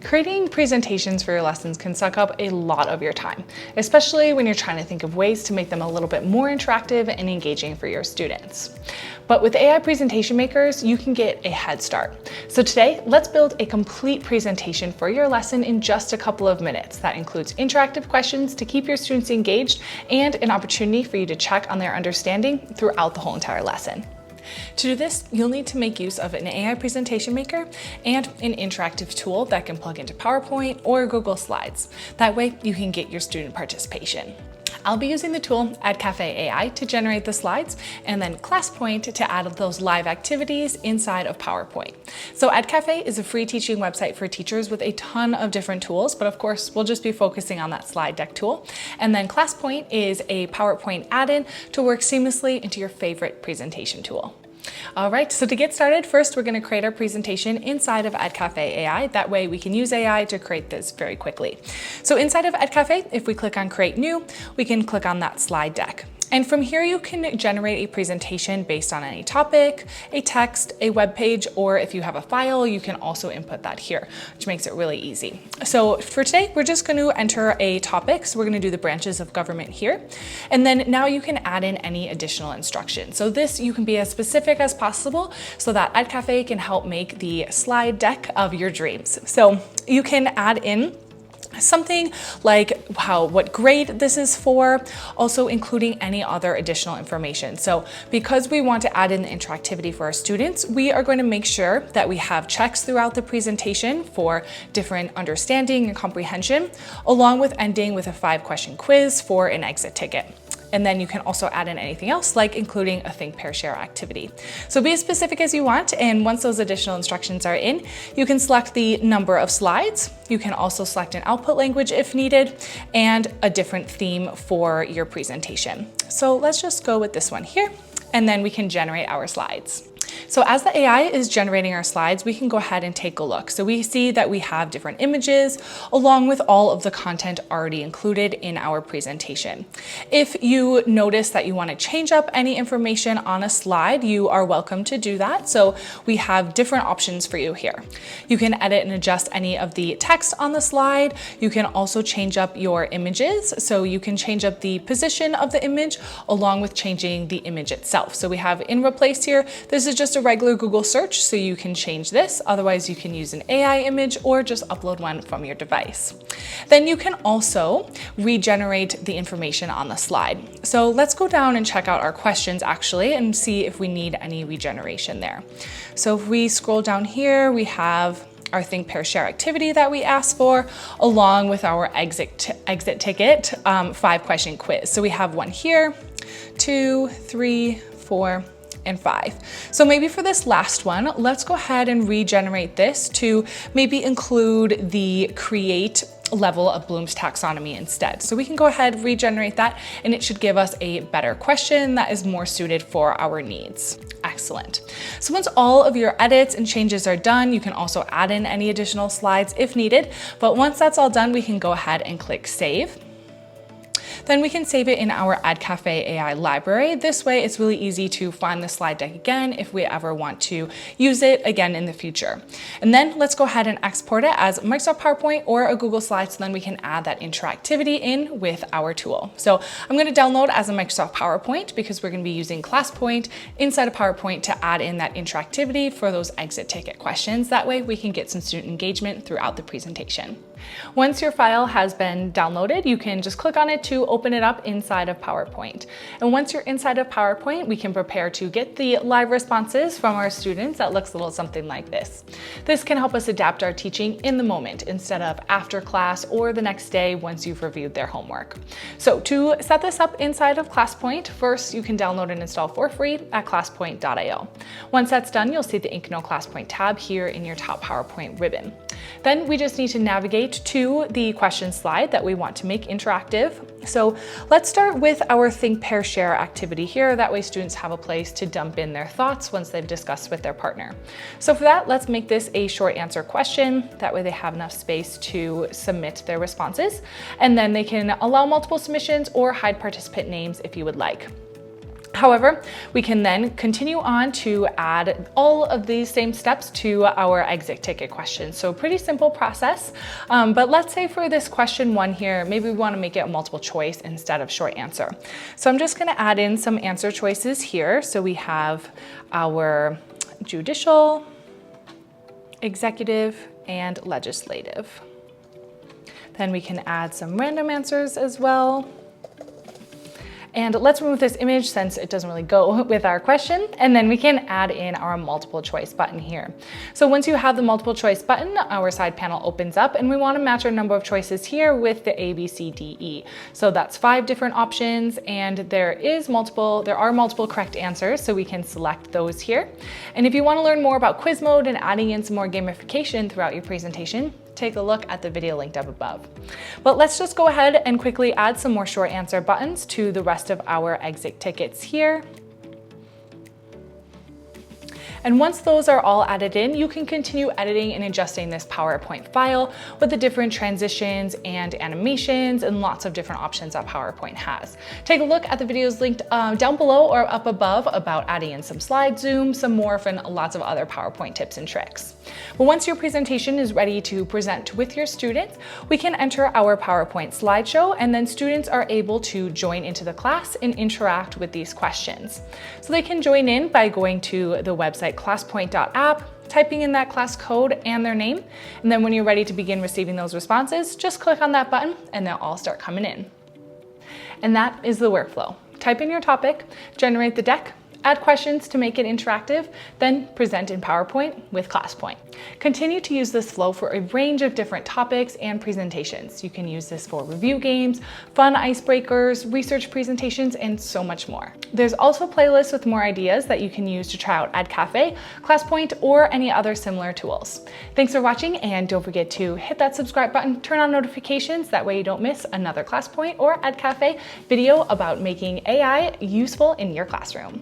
Creating presentations for your lessons can suck up a lot of your time, especially when you're trying to think of ways to make them a little bit more interactive and engaging for your students. But with AI presentation makers, you can get a head start. So today, let's build a complete presentation for your lesson in just a couple of minutes. That includes interactive questions to keep your students engaged and an opportunity for you to check on their understanding throughout the whole entire lesson. To do this, you'll need to make use of an AI presentation maker and an interactive tool that can plug into PowerPoint or Google Slides. That way you can get your student participation. I'll be using the tool Edcafe AI to generate the slides and then ClassPoint to add those live activities inside of PowerPoint. So Edcafe is a free teaching website for teachers with a ton of different tools, but of course we'll just be focusing on that slide deck tool. And then ClassPoint is a PowerPoint add-in to work seamlessly into your favorite presentation tool. All right, so to get started, first we're going to create our presentation inside of Edcafe AI. That way we can use AI to create this very quickly. So inside of Edcafe, if we click on Create New, we can click on that slide deck. And from here, you can generate a presentation based on any topic, a text, a web page, or if you have a file, you can also input that here, which makes it really easy. So for today, we're just going to enter a topic. So we're going to do the branches of government here. And then now you can add in any additional instructions. So this, you can be as specific as possible so that Edcafe can help make the slide deck of your dreams. So you can add in something like what grade this is for, also including any other additional information. So because we want to add in the interactivity for our students, we are going to make sure that we have checks throughout the presentation for different understanding and comprehension, along with ending with a 5-question quiz for an exit ticket. And then you can also add in anything else, like including a think, pair, share activity. So be as specific as you want, and once those additional instructions are in, you can select the number of slides. You can also select an output language if needed, and a different theme for your presentation. So let's just go with this one here, and then we can generate our slides. So as the AI is generating our slides, we can go ahead and take a look. So we see that we have different images along with all of the content already included in our presentation. If you notice that you want to change up any information on a slide, you are welcome to do that. So we have different options for you here. You can edit and adjust any of the text on the slide. You can also change up your images. So you can change up the position of the image along with changing the image itself. So we have in replace here. This is just a regular Google search, so you can change this. Otherwise, you can use an AI image or just upload one from your device. Then you can also regenerate the information on the slide. So let's go down and check out our questions actually and see if we need any regeneration there. So if we scroll down here, we have our think, pair, share activity that we asked for, along with our exit ticket 5-question quiz. So we have one here, 2, 3, 4, and 5. So maybe for this last one, let's go ahead and regenerate this to maybe include the create level of Bloom's taxonomy instead. So we can go ahead, regenerate that, and it should give us a better question that is more suited for our needs. Excellent. So once all of your edits and changes are done, you can also add in any additional slides if needed. But once that's all done, we can go ahead and click save. Then we can save it in our Edcafe AI library. This way, it's really easy to find the slide deck again if we ever want to use it again in the future. And then let's go ahead and export it as Microsoft PowerPoint or a Google Slide, so then we can add that interactivity in with our tool. So I'm going to download as a Microsoft PowerPoint because we're going to be using ClassPoint inside of PowerPoint to add in that interactivity for those exit ticket questions. That way we can get some student engagement throughout the presentation. Once your file has been downloaded, you can just click on it to open it up inside of PowerPoint. And once you're inside of PowerPoint, we can prepare to get the live responses from our students. That looks a little something like this. This can help us adapt our teaching in the moment instead of after class or the next day once you've reviewed their homework. So to set this up inside of ClassPoint, first you can download and install for free at classpoint.io. Once that's done, you'll see the Ink No ClassPoint tab here in your top PowerPoint ribbon. Then we just need to navigate to the question slide that we want to make interactive. So let's start with our think, pair, share activity here. That way students have a place to dump in their thoughts once they've discussed with their partner. So for that, let's make this a short answer question. That way they have enough space to submit their responses. And then they can allow multiple submissions or hide participant names if you would like. However, we can then continue on to add all of these same steps to our exit ticket question. So pretty simple process, but let's say for this question 1 here, maybe we want to make it a multiple choice instead of short answer. So I'm just going to add in some answer choices here. So we have our judicial, executive, and legislative. Then we can add some random answers as well. And let's remove this image since it doesn't really go with our question. And then we can add in our multiple choice button here. So once you have the multiple choice button, our side panel opens up and we want to match our number of choices here with the A, B, C, D, E. So that's 5 different options and there are multiple correct answers. So we can select those here. And if you want to learn more about quiz mode and adding in some more gamification throughout your presentation, take a look at the video linked up above. But let's just go ahead and quickly add some more short answer buttons to the rest of our exit tickets here. And once those are all added in, you can continue editing and adjusting this PowerPoint file with the different transitions and animations and lots of different options that PowerPoint has. Take a look at the videos linked down below or up above about adding in some slide zoom, some morph, and lots of other PowerPoint tips and tricks. But once your presentation is ready to present with your students, we can enter our PowerPoint slideshow and then students are able to join into the class and interact with these questions. So they can join in by going to the website ClassPoint.app, typing in that class code and their name, and then when you're ready to begin receiving those responses, just click on that button and they'll all start coming in. And that is the workflow. Type in your topic, generate the deck, add questions to make it interactive, then present in PowerPoint with ClassPoint. Continue to use this flow for a range of different topics and presentations. You can use this for review games, fun icebreakers, research presentations, and so much more. There's also playlists with more ideas that you can use to try out Edcafe, ClassPoint, or any other similar tools. Thanks for watching, and don't forget to hit that subscribe button, turn on notifications, that way you don't miss another ClassPoint or Edcafe video about making AI useful in your classroom.